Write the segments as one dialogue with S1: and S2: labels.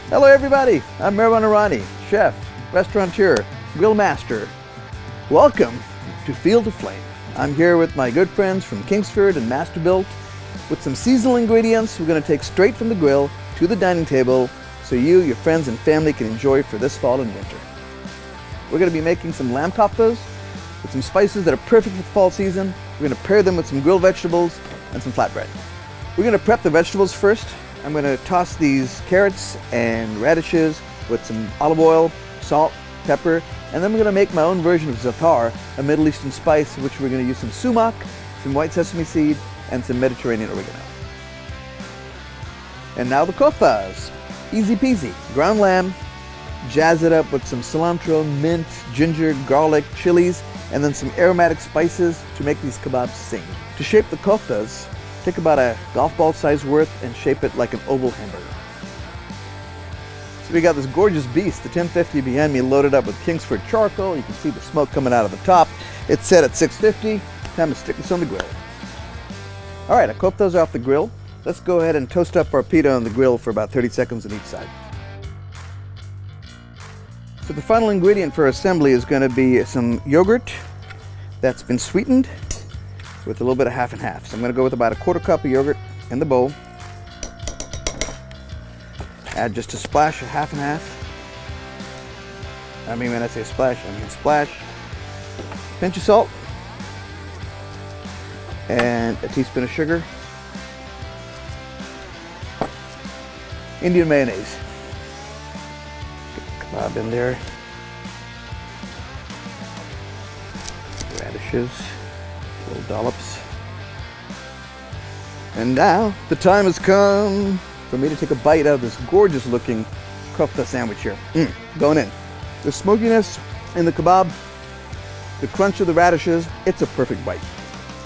S1: Hello everybody, I'm Meherwan Irani, chef, restaurateur, grill master. Welcome to Field to Flame. I'm here with my good friends from Kingsford and Masterbuilt with some seasonal ingredients we're going to take straight from the grill to the dining table so you, your friends and family can enjoy for this fall and winter. We're going to be making some lamb koftas with some spices that are perfect for the fall season. We're going to pair them with some grilled vegetables and some flatbread. We're going to prep the vegetables first. I'm going to toss these carrots and radishes with some olive oil, salt, pepper, and then we're going to make my own version of za'atar, a Middle Eastern spice, which we're going to use some sumac, some white sesame seed, and some Mediterranean oregano. And now the koftas. Easy peasy. Ground lamb, jazz it up with some cilantro, mint, ginger, garlic, chilies, and then some aromatic spices to make these kebabs sing. To shape the koftas, take about a golf ball size worth and shape it like an oval hamburger. So we got this gorgeous beast, the 1050 behind me, loaded up with Kingsford Charcoal. You can see the smoke coming out of the top. It's set at 650. Time to stick this on the grill. All right, our koftas are off the grill. Let's go ahead and toast up our pita on the grill for about 30 seconds on each side. So the final ingredient for assembly is going to be some yogurt that's been sweetened with a little bit of half and half. So I'm going to go with about a quarter cup of yogurt in the bowl. Add just a splash of half and half. I mean, when I say splash, I mean splash. Pinch of salt. And a teaspoon of sugar. Indian mayonnaise. Get the kebab in there. Radishes. Little dollops. And now the time has come for me to take a bite out of this gorgeous looking kofta sandwich here. Going in. The smokiness in the kebab, the crunch of the radishes, it's a perfect bite.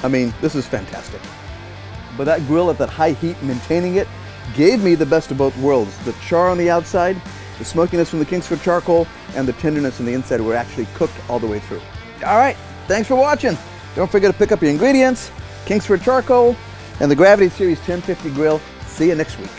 S1: I mean, this is fantastic. But that grill at that high heat, maintaining it, gave me the best of both worlds. The char on the outside, the smokiness from the Kingsford charcoal, and the tenderness on the inside were actually cooked all the way through. All right, thanks for watching. Don't forget to pick up your ingredients, Kingsford charcoal, and the Gravity Series 1050 grill. See you next week.